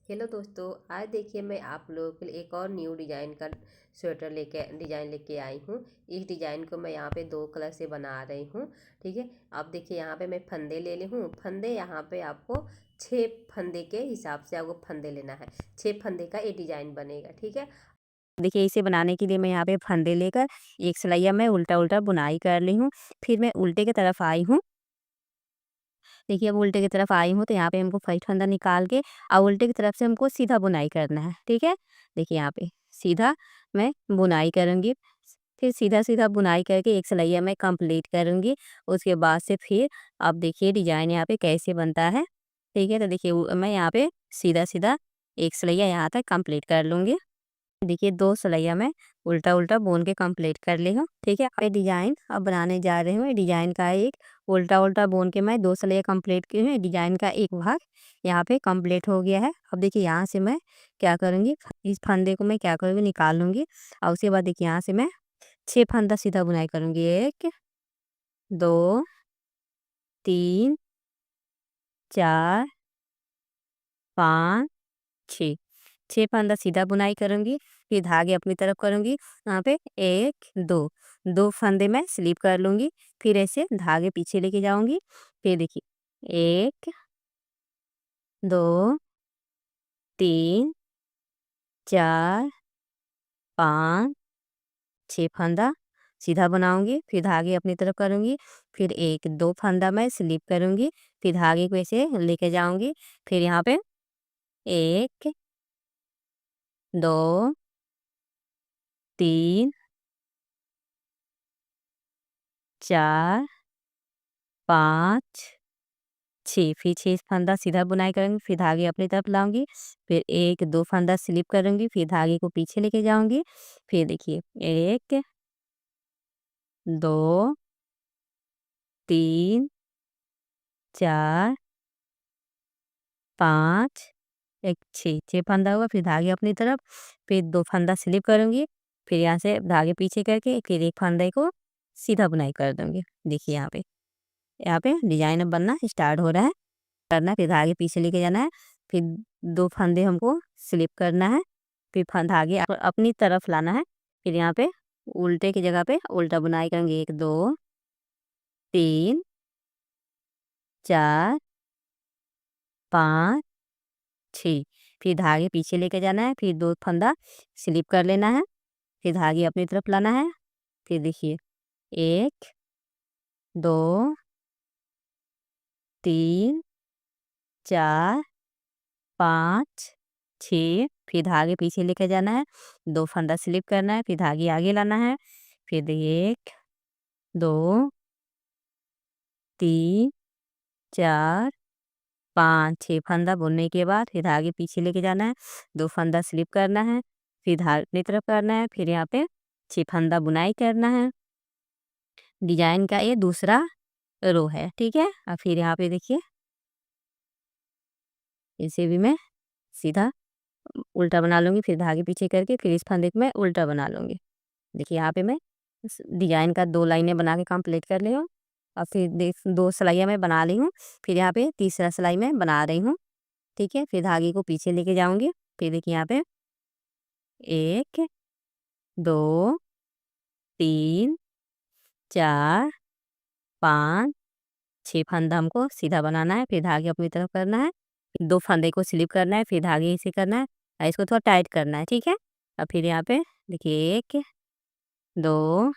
Hello दोस्तों, आज देखिए मैं आप लोगों के लिए एक और न्यू डिज़ाइन का डिज़ाइन लेके आई हूँ। इस डिज़ाइन को मैं यहाँ पे 2 कलर से बना रही हूँ। ठीक है, अब देखिए यहाँ पे मैं फंदे ले ली हूँ। फंदे यहाँ पे आपको 6 फंदे के हिसाब से आपको फंदे लेना है। 6 फंदे का ये डिज़ाइन बनेगा। ठीक है, देखिए इसे बनाने के लिए मैं यहाँ पे फंदे लेकर एक सिलैया में उल्टा उल्टा बुनाई कर ली हूँ। फिर मैं उल्टे की तरफ आई हूँ। देखिए अब उल्टे की तरफ आई हूँ तो यहाँ पे हमको फर्स्ट फंदा निकाल के और उल्टे की तरफ से हमको सीधा बुनाई करना है। ठीक है, देखिए यहाँ पे सीधा मैं बुनाई करूँगी। फिर सीधा सीधा बुनाई करके एक सिलैया में कंप्लीट करूँगी। उसके बाद से फिर अब देखिए डिजाइन यहाँ पे कैसे बनता है। ठीक है, तो देखिए मैं यहाँ पे सीधा सीधा एक सिलैया यहाँ तक कंप्लीट कर लूँगी। देखिए 2 सिलैया मैं उल्टा उल्टा बुन के कंप्लीट कर ली हूँ। ठीक है, ये डिजाइन अब बनाने जा रही हूँ। डिजाइन का एक उल्टा उल्टा बुन के मैं 2 सिलैया कंप्लीट की हूँ। डिजाइन का एक भाग यहाँ पे कंप्लीट हो गया है। अब देखिए यहाँ से मैं क्या करूँगी, इस फंदे को मैं क्या करूँगी, निकाल लूँगी। और उसके बाद देखिए यहाँ से मैं 6 फंदा सीधा बुनाई करूँगी। 1 2 3 4 5 6 6 फंदा सीधा बुनाई करूँगी। फिर धागे अपनी तरफ करूँगी। यहाँ पे 1 2 2 फंदे मैं स्लिप कर लूँगी। फिर ऐसे धागे पीछे लेके जाऊँगी। फिर देखिए 1 2 3 4 5 6 फंदा सीधा बनाऊँगी। फिर धागे अपनी तरफ करूँगी। फिर 1 2 फंदा मैं स्लिप करूँगी। फिर धागे को ऐसे लेके जाऊँगी। फिर यहाँ पे 1 2 3 4 5 6 फिर 6 फंदा सीधा बुनाई करूँगी। फिर धागे अपनी तरफ लाऊँगी। फिर 1 2 फंदा स्लिप करूँगी। फिर धागे को पीछे लेके जाऊँगी। फिर देखिए 1 2 3 4 5 एक 6 फंदा हुआ। फिर धागे अपनी तरफ। फिर 2 फंदा स्लिप करूँगी। फिर यहाँ से धागे पीछे करके फिर एक फंदे को सीधा बुनाई कर दूँगी। देखिए यहाँ पे डिजाइन अब बनना स्टार्ट हो रहा है। करना है, फिर धागे पीछे लेके जाना है। फिर 2 फंदे हमको स्लिप करना है। फिर धागे अपनी तरफ लाना है। फिर यहाँ पे उल्टे की जगह पे उल्टा बुनाई करेंगे। 1 2 3 4 5 6 फिर धागे पीछे लेके जाना है। फिर 2 फंदा स्लिप कर लेना है। फिर धागे अपनी तरफ लाना है। फिर देखिए 1 2 3 4 5 6 फिर धागे पीछे लेके जाना है। 2 फंदा स्लिप करना है। फिर धागे आगे लाना है। फिर देखिए 1 2 3 4 5 6 फंदा बुनने के बाद फिर धागे पीछे लेके जाना है। 2 फंदा स्लिप करना है। फिर धागे अपनी तरफ करना है। फिर यहाँ पे 6 फंदा बुनाई करना है। डिजाइन का ये दूसरा रो है। ठीक है, और फिर यहाँ पे देखिए इसे भी मैं सीधा उल्टा बना लूँगी। फिर धागे पीछे करके फिर इस फंदे को मैं उल्टा बना लूँगी। देखिए यहाँ पे मैं इस डिजाइन का 2 लाइनें बना के कंप्लीट कर ली हूँ। और फिर 2 सिलाइयाँ मैं बना ली हूँ। फिर यहाँ पे तीसरा सिलाई मैं बना रही हूँ। ठीक है, फिर धागे को पीछे लेके जाऊँगी। फिर देखिए यहाँ पे 1 2 3 4 5 6 फंदा हमको सीधा बनाना है। फिर धागे अपनी तरफ करना है। 2 फंदे को स्लिप करना है। फिर धागे इसे करना है और इसको थोड़ा टाइट करना है। ठीक है, और फिर यहाँ पे देखिए 1 2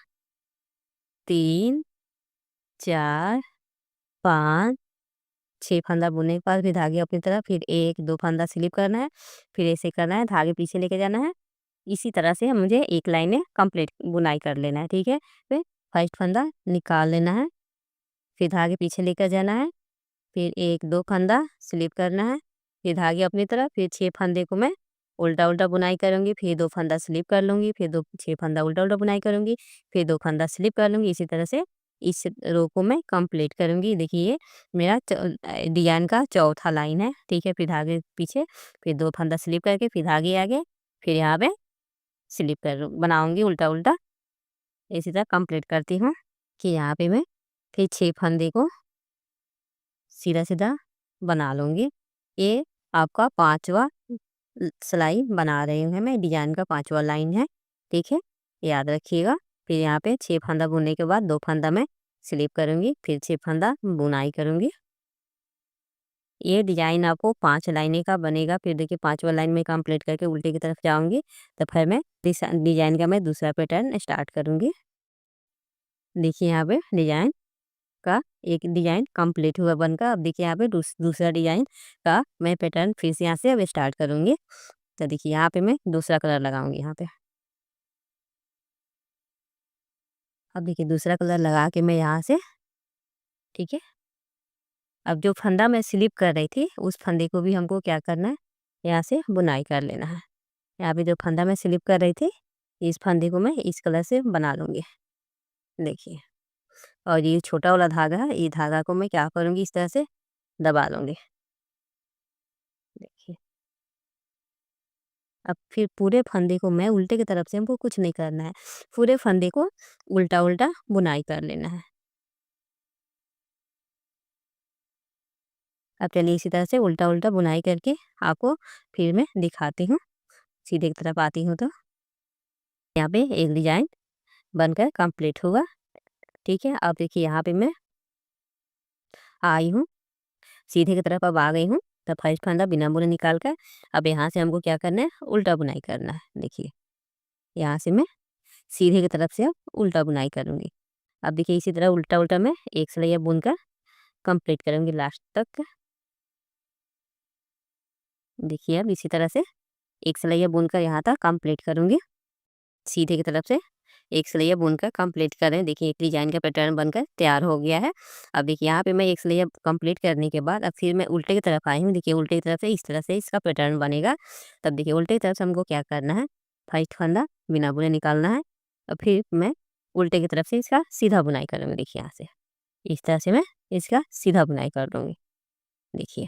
3 4 5 6 फंदा बुनने के बाद फिर धागे अपनी तरफ। फिर 1 2 फंदा स्लिप करना है। फिर ऐसे करना है, धागे पीछे लेके जाना है। इसी तरह से मुझे एक लाइन कंप्लीट बुनाई कर लेना है। ठीक है, फिर फर्स्ट फंदा निकाल लेना है। फिर धागे पीछे लेकर जाना है। फिर 1 2 फंदा स्लिप करना है। फिर धागे अपनी तरफ। फिर 6 फंदे को मैं उल्टा उल्टा बुनाई करूँगी। फिर 2 फंदा स्लिप कर लूँगी। फिर 6 फंदा उल्टा उल्टा बुनाई करूँगी। फिर 2 फंदा स्लिप कर लूँगी। इसी तरह से इस रो को मैं कंप्लीट करूँगी। देखिए ये मेरा डिजाइन का चौथा लाइन है। ठीक है, फिर धागे पीछे। फिर 2 फंदा स्लिप करके फिर धागे आगे। फिर यहाँ पे स्लिप कर बनाऊँगी उल्टा उल्टा। इसी तरह कंप्लीट करती हूँ कि यहाँ पे मैं फिर 6 फंदे को सीधा सीधा बना लूँगी। ये आपका 5वां सिलाई बना रही हूँ मैं, डिजाइन का 5वां लाइन है, ठीक है, याद रखिएगा। फिर यहाँ पे 6 फंदा बुनने के बाद 2 फंदा मैं स्लिप करूँगी, फिर 6 फंदा बुनाई करूँगी। ये डिजाइन आपको 5 लाइनें का बनेगा। फिर देखिए 5वां लाइन में कंप्लीट करके उल्टे की तरफ जाऊँगी, तो फिर मैं डिजाइन का मैं दूसरा पैटर्न स्टार्ट करूँगी। देखिए यहाँ पे डिजाइन का एक डिजाइन कंप्लीट हुआ बनकर। अब देखिए यहाँ पे दूसरा डिजाइन का मैं पैटर्न फिर से यहाँ से अब स्टार्ट करूँगी। तो देखिए यहाँ पे मैं दूसरा कलर लगाऊंगी यहाँ पे। अब देखिए दूसरा कलर लगा के मैं यहाँ से, ठीक है, अब जो फंदा मैं स्लिप कर रही थी उस फंदे को भी हमको क्या करना है, यहाँ से बुनाई कर लेना है। यहाँ पे जो फंदा मैं स्लिप कर रही थी इस फंदे को मैं इस कलर से बना लूँगी। देखिए, और ये छोटा वाला धागा है, ये धागा को मैं क्या करूँगी, इस तरह से दबा लूँगी। देखिए, अब फिर पूरे फंदे को मैं उल्टे की तरफ से, हमको कुछ नहीं करना है, पूरे फंदे को उल्टा उल्टा बुनाई कर लेना है। अब चलिए इसी तरह से उल्टा उल्टा बुनाई करके आपको फिर मैं दिखाती हूँ। सीधे की तरफ आती हूँ तो यहाँ पे एक डिजाइन बनकर कंप्लीट हुआ, ठीक है। अब देखिए यहाँ पे मैं आई हूँ, सीधे की तरफ अब आ गई हूँ। तो फर्स्ट फंदा बिना बुने निकाल कर अब यहाँ से हमको क्या करना है, उल्टा बुनाई करना है। देखिए यहाँ से मैं सीधे की तरफ से अब उल्टा बुनाई करूँगी। अब देखिए इसी तरह उल्टा उल्टा मैं एक सिलैया बुनकर कंप्लीट करूँगी लास्ट तक। देखिए अब इसी तरह से एक सिलैया बुनकर यहाँ तक कंप्लीट करूँगी। सीधे की तरफ से एक सिलैया बुनकर कंप्लीट करें। देखिए एक डिजाइन का पैटर्न बनकर तैयार हो गया है। अब देखिए यहाँ पे मैं एक सिलैया कंप्लीट करने के बाद अब फिर मैं उल्टे की तरफ आई हूँ। देखिए उल्टे की तरफ से इस तरह से इसका पैटर्न बनेगा। तब देखिए उल्टे की तरफ से हमको क्या करना है, फर्स्ट फंदा बिना बुने निकालना है और फिर मैं उल्टे की तरफ से इसका सीधा बुनाई करूँगी। देखिए यहाँ से इस तरह से मैं इसका सीधा बुनाई कर दूँगी। देखिए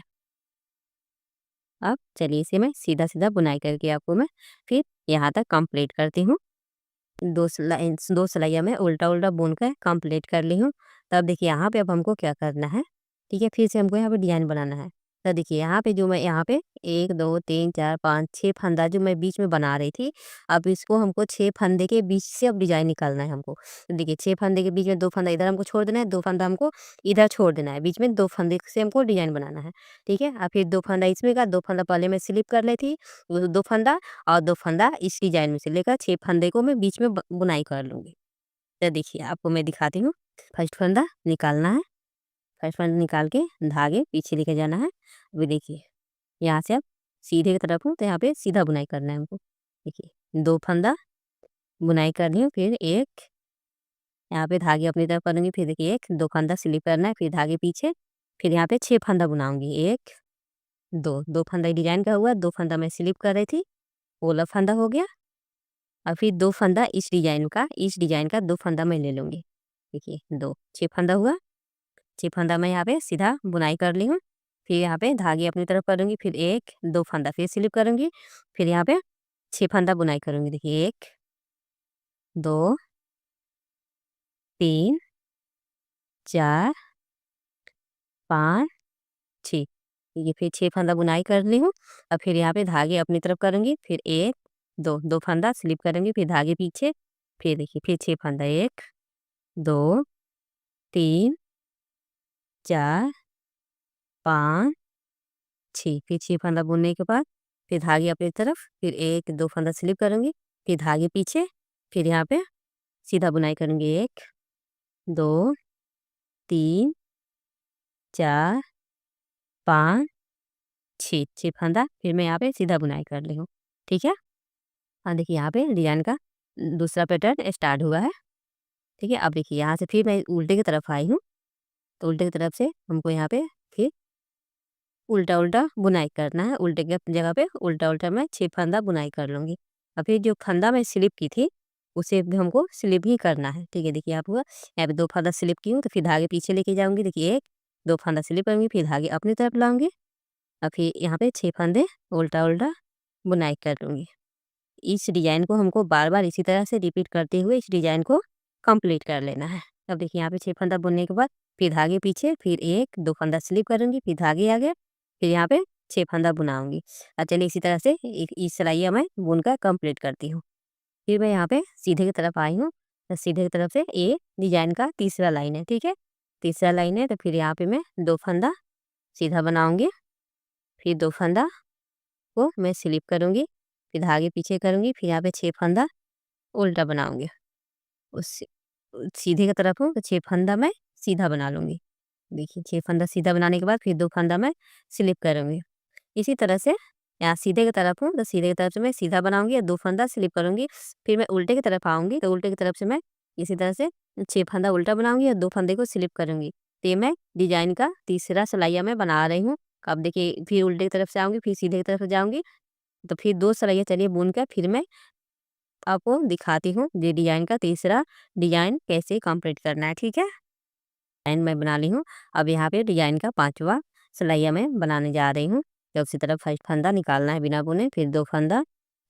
अब चलिए इसे मैं सीधा सीधा बुनाई करके आपको मैं फिर यहाँ तक कंप्लीट करती हूँ। 2 सिलाइयाँ मैं उल्टा-उल्टा बुनकर कंप्लीट कर ली हूँ। तब देखिए यहाँ पे अब हमको क्या करना है, ठीक है, फिर से हमको यहाँ पे डिज़ाइन बनाना है। तो देखिए यहाँ पे जो मैं यहाँ पे 1 2 3 4 5 6 फंदा जो मैं बीच में बना रही थी, अब इसको हमको 6 फंदे के बीच से अब डिज़ाइन निकालना है हमको। तो देखिए 6 फंदे के बीच में 2 फंदा इधर हमको छोड़ देना है, 2 फंदा हमको इधर छोड़ देना है। बीच में 2 फंदे से हमको डिज़ाइन बनाना है, ठीक है। फिर 2 फंदा इसमें का, 2 फंदा पहले मैं स्लिप कर ली थी, वो 2 फंदा और 2 फंदा इस डिजाइन में से लेकर 6 फंदे को मैं बीच में बुनाई कर लूँगी। तो देखिए आपको मैं दिखाती हूँ। फर्स्ट फंदा निकालना है, फर्स्ट फंदा निकाल के धागे पीछे लेके जाना है। अभी देखिए यहाँ से अब सीधे की तरफ हूँ तो यहाँ पे सीधा बुनाई करना है हमको। देखिए 2 फंदा बुनाई कर रही हूँ, फिर एक यहाँ पे धागे अपनी तरफ करूँगी, फिर देखिए 1 2 फंदा स्लिप करना है, फिर धागे पीछे, फिर यहाँ पे 6 फंदा बुनाऊँगी। 1 2 फंदा डिजाइन का हुआ, 2 फंदा मैं स्लिप कर रही थी, वो वाला फंदा हो गया। और फिर 2 फंदा इस डिजाइन का 2 फंदा मैं ले लूँगी। देखिए 2 6 फंदा हुआ, 6 फंदा मैं यहाँ पे सीधा बुनाई कर ली हूँ। फिर यहाँ पे धागे अपनी तरफ करूँगी, फिर 1 2 फंदा फिर स्लिप करूँगी, फिर यहाँ पे 6 फंदा बुनाई करूँगी। देखिए 1 2 3 4 5 6, ये फिर 6 फंदा बुनाई कर ली हूँ। और फिर यहाँ पे धागे अपनी तरफ करूँगी, फिर 1 2 फंदा स्लिप करूँगी, फिर धागे पीछे, फिर देखिए फिर 6 फंदा 1 2 3 4 5 6, फिर 6 फंदा बुनने के बाद फिर धागे अपनी तरफ, फिर 1 2 फंदा स्लिप करूँगी, फिर धागे पीछे, फिर यहाँ पे सीधा बुनाई करूँगी। 1 2 3 4 5 6 फंदा फिर मैं यहाँ पे सीधा बुनाई कर ली हूँ, ठीक है। हाँ देखिए यहाँ पे डिजाइन का दूसरा पैटर्न स्टार्ट हुआ है, ठीक है। अब देखिए यहाँ से फिर मैं उल्टे की तरफ आई हूँ, तो उल्टे की तरफ से हमको यहाँ पे फिर उल्टा उल्टा बुनाई करना है। उल्टे के जगह पे उल्टा उल्टा मैं 6 फंदा बुनाई कर लूँगी। और फिर जो फंदा मैं स्लिप की थी उसे भी हमको स्लिप ही करना है, ठीक है। देखिए आप हुआ यहाँ पे 2 फंदा स्लिप की हूँ, तो फिर धागे पीछे लेके जाऊँगी। देखिए 1 2 फंदा स्लिप करूँगी, फिर धागे अपनी तरफ लाऊँगी और फिर यहाँ पे 6 फंदे उल्टा उल्टा बुनाई कर लूँगी। इस डिज़ाइन को हमको बार-बार इसी तरह से रिपीट करते हुए इस डिज़ाइन को कंप्लीट कर लेना है। अब देखिए यहाँ पे 6 फंदा बुनने के बाद फिर धागे पीछे, फिर 1 2 फंदा स्लिप करूँगी, फिर धागे आगे, फिर यहाँ पे 6 फंदा बुनाऊंगी। चलिए इसी तरह से इस सिलाइयाँ मैं बुनकर कंप्लीट करती हूँ। फिर मैं यहाँ पे सीधे की तरफ आई हूँ, तो सीधे की तरफ से ये डिजाइन का तीसरा लाइन है, ठीक है। तीसरा लाइन है, तो फिर यहाँ पे मैं 2 फंदा सीधा बनाऊंगी, फिर 2 फंदा को मैं स्लिप करूंगी, फिर धागे पीछे करूंगी, फिर यहाँ पे 6 फंदा उल्टा बनाऊंगी। उस सीधे की तरफ हूँ तो 6 फंदा मैं सीधा बना लूंगी। देखिए 6 फंदा सीधा बनाने के बाद फिर 2 फंदा मैं स्लिप करूंगी। इसी तरह से यहाँ सीधे की तरफ हूँ तो सीधे की तरफ से मैं सीधा बनाऊंगी और 2 फंदा स्लिप करूंगी। फिर मैं उल्टे की तरफ आऊंगी तो उल्टे की तरफ से मैं इसी तरह से 6 फंदा उल्टा बनाऊंगी और 2 फंदे को स्लिप करूंगी। तो ये मैं डिजाइन का तीसरा सिलाइया मैं बना रही हूँ। अब देखिए फिर उल्टे की तरफ से आऊंगी, फिर सीधे की तरफ जाऊंगी, तो फिर 2 सिलाइयाँ चलिए बुन कर फिर मैं आपको दिखाती हूँ ये डिजाइन का तीसरा डिजाइन कैसे कंप्लीट करना है, ठीक है। डिजाइन मैं बना ली हूँ। अब यहाँ पे डिजाइन का 5वां सिलाइया मैं बनाने जा रही हूँ। तो उसी तरफ फर्स्ट फंदा निकालना है बिना बुने, फिर 2 फंदा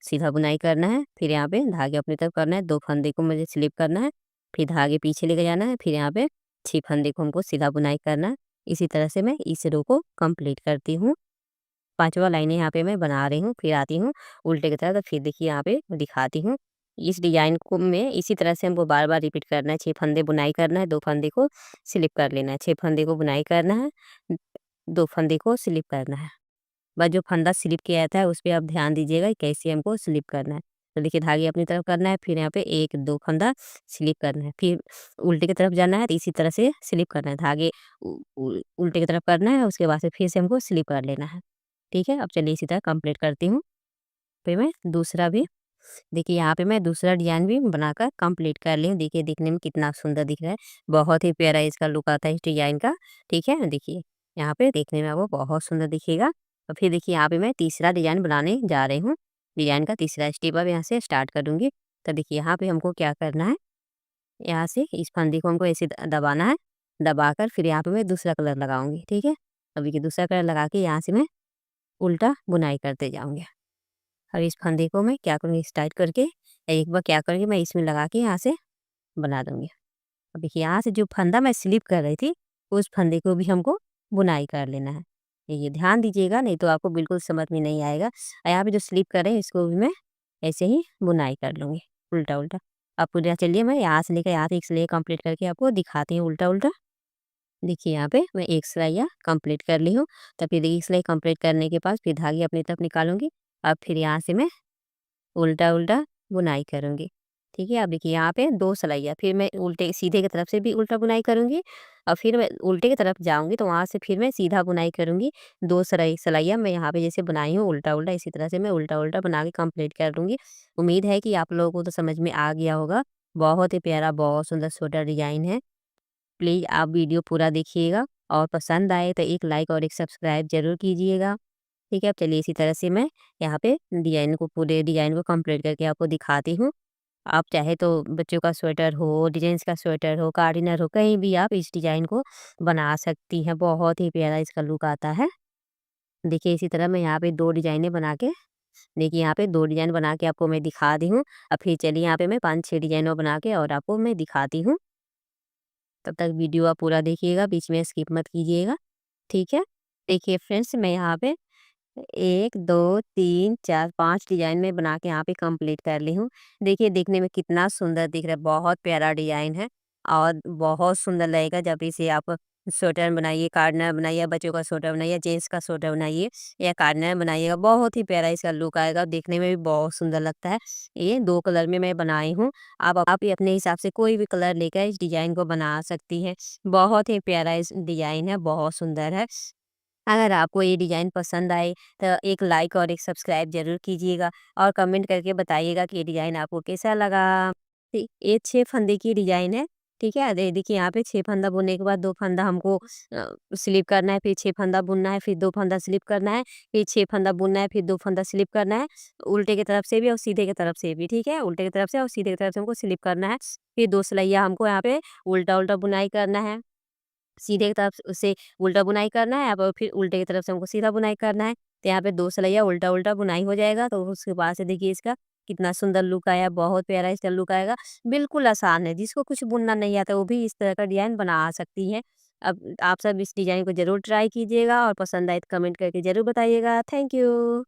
सीधा बुनाई करना है, फिर यहाँ पे धागे अपनी तरफ करना है, 2 फंदे को मुझे स्लिप करना है, फिर धागे पीछे लेके जाना है, फिर यहाँ पे 6 फंदे को हमको सीधा बुनाई करना है। इसी तरह से मैं इस रो को कंप्लीट करती हूँ। 5वां लाइन यहाँ पे मैं बना रही हूँ, फिर आती हूँ उल्टे की तरफ, तो फिर देखिए यहाँ पे दिखाती हूँ। इस डिजाइन को मैं इसी तरह से हमको बार बार रिपीट करना है। 6 फंदे बुनाई करना है, 2 फंदे को स्लिप कर लेना है, 6 फंदे को बुनाई करना है, 2 फंदे को स्लिप करना है। बस जो फंदा स्लिप किया था उस पे आप ध्यान दीजिएगा कि कैसे हमको स्लिप करना है। तो देखिए धागे अपनी तरफ करना है, फिर यहाँ पे 1-2 फंदा स्लिप करना है, फिर उल्टे की तरफ जाना है, तो इसी तरह से स्लिप करना है, धागे उल्टे की तरफ करना है, उसके बाद से फिर से हमको स्लिप कर लेना है, ठीक है। अब चलिए इसी तरह कंप्लीट करती हूँ। फिर मैं दूसरा भी देखिए यहाँ पे मैं दूसरा डिजाइन भी बनाकर कंप्लीट कर ली हूँ। देखिए दिखने में कितना सुंदर दिख रहा है, बहुत ही प्यारा इसका लुक आता है इस डिजाइन का, ठीक है। देखिए यहाँ पे देखने में वो बहुत सुंदर दिखेगा। और फिर देखिए यहाँ पे मैं तीसरा डिजाइन बनाने जा रही हूँ। डिजाइन का तीसरा स्टेप अब यहाँ से स्टार्ट करूँगी। तो देखिए यहाँ पे हमको क्या करना है, यहाँ से इस फंदे को हमको ऐसे दबाना है, दबाकर फिर यहाँ पे मैं दूसरा कलर लगाऊंगी, ठीक है। अब देखिए दूसरा कलर लगा के यहाँ से मैं उल्टा बुनाई करते जाऊंगी। और इस फंदे को मैं क्या करूँगी, स्टार्ट करके एक बार क्या करूँगी, मैं इसमें लगा के यहाँ से बना दूंगी। अब देखिए यहाँ से जो फंदा मैं स्लिप कर रही थी उस फंदे को भी हमको बुनाई कर लेना है। ये ध्यान दीजिएगा, नहीं तो आपको बिल्कुल समझ में नहीं आएगा। और यहाँ पे जो स्लिप कर रहे हैं इसको भी मैं ऐसे ही बुनाई कर लूँगी उल्टा उल्टा। अब पूरा चलिए मैं यहाँ से लेकर यहाँ तक एक सिलाई कंप्लीट करके आपको दिखाती हूँ उल्टा उल्टा। देखिए यहाँ पे मैं एक सिलाइयाँ कंप्लीट कर ली हूँ। तो फिर एक सिलाई कंप्लीट करने के बाद फिर धागे अपनी तरफ निकालूंगी। अब फिर यहाँ से मैं उल्टा उल्टा बुनाई करूँगी, ठीक है। अब देखिए यहाँ पे 2 सिलाइयाँ, फिर मैं उल्टे सीधे की तरफ से भी उल्टा बुनाई करूँगी और फिर मैं उल्टे की तरफ जाऊँगी तो वहाँ से फिर मैं सीधा बुनाई करूँगी। 2 सिलाइयाँ मैं यहाँ पे जैसे बनाई हूँ उल्टा उल्टा, इसी तरह से मैं उल्टा उल्टा बना के कंप्लीट कर लूँगी। उम्मीद है कि आप लोगों को तो समझ में आ गया होगा। बहुत ही प्यारा, बहुत सुंदर स्वेटर डिजाइन है। प्लीज़ आप वीडियो पूरा देखिएगा और पसंद आए तो एक लाइक और एक सब्सक्राइब ज़रूर कीजिएगा, ठीक है। अब चलिए इसी तरह से मैं यहाँ पे डिजाइन को पूरे डिजाइन को कंप्लीट करके आपको दिखाती हूँ। आप चाहे तो बच्चों का स्वेटर हो, डिजाइंस का स्वेटर हो, कार्डिनर हो, कहीं भी आप इस डिजाइन को बना सकती हैं। बहुत ही प्यारा इसका लुक आता है। देखिए इसी तरह मैं यहाँ पे 2 डिजाइनें बना के देखिए यहाँ पे 2 डिजाइन बना के आपको मैं दिखा दी हूँ। अब फिर चलिए यहाँ पे मैं 5-6 डिजाइन और बना के और आपको मैं दिखाती हूँ। तब तक वीडियो आप पूरा देखिएगा, बीच में स्किप मत कीजिएगा, ठीक है। देखिए फ्रेंड्स मैं यहाँ पे 1 2 3 4 5 डिजाइन में बना के यहाँ पे कंप्लीट कर ली हूँ। देखिए देखने में कितना सुंदर दिख रहा है, बहुत प्यारा डिजाइन है और बहुत सुंदर लगेगा जब इसे आप स्वेटर बनाइए, कार्डिनर बनाइए, बच्चों का स्वेटर बनाइए, जेंट्स का स्वेटर बनाइए या कार्डिनर बनाइएगा, बहुत ही प्यारा इसका लुक आएगा, देखने में भी बहुत सुंदर लगता है। ये 2 कलर में मैं बनाई हूँ। आप ये अपने हिसाब से कोई भी कलर लेकर इस डिजाइन को बना सकती हैं। बहुत ही प्यारा इस डिजाइन है, बहुत सुंदर है। अगर आपको ये डिज़ाइन पसंद आए तो एक लाइक और एक सब्सक्राइब ज़रूर कीजिएगा और कमेंट करके बताइएगा कि ये डिज़ाइन आपको कैसा लगा। ये 6 फंदे की डिज़ाइन है, ठीक है। देखिए यहाँ पे 6 फंदा बुनने के बाद 2 फंदा हमको स्लिप करना है, फिर 6 फंदा बुनना है, फिर 2 फंदा स्लिप करना है, फिर 6 फंदा बुनना है, फिर 2 फंदा स्लिप करना है, उल्टे की तरफ से भी और सीधे की तरफ से भी, ठीक है। उल्टे की तरफ से और सीधे की तरफ से हमको स्लिप करना है। फिर 2 सिलाइयाँ हमको यहाँ पे उल्टा उल्टा बुनाई करना है, सीधे की तरफ से उल्टा बुनाई करना है, अब फिर उल्टे की तरफ से हमको सीधा बुनाई करना है। तो यहाँ पे 2 सिलाइयाँ उल्टा उल्टा बुनाई हो जाएगा। तो उसके बाद से देखिए इसका कितना सुंदर लुक आया, बहुत प्यारा इसका लुक आएगा। बिल्कुल आसान है, जिसको कुछ बुनना नहीं आता वो भी इस तरह का डिजाइन बना सकती है। अब आप सब इस डिज़ाइन को ज़रूर ट्राई कीजिएगा और पसंद आए तो कमेंट करके ज़रूर बताइएगा। Thank you.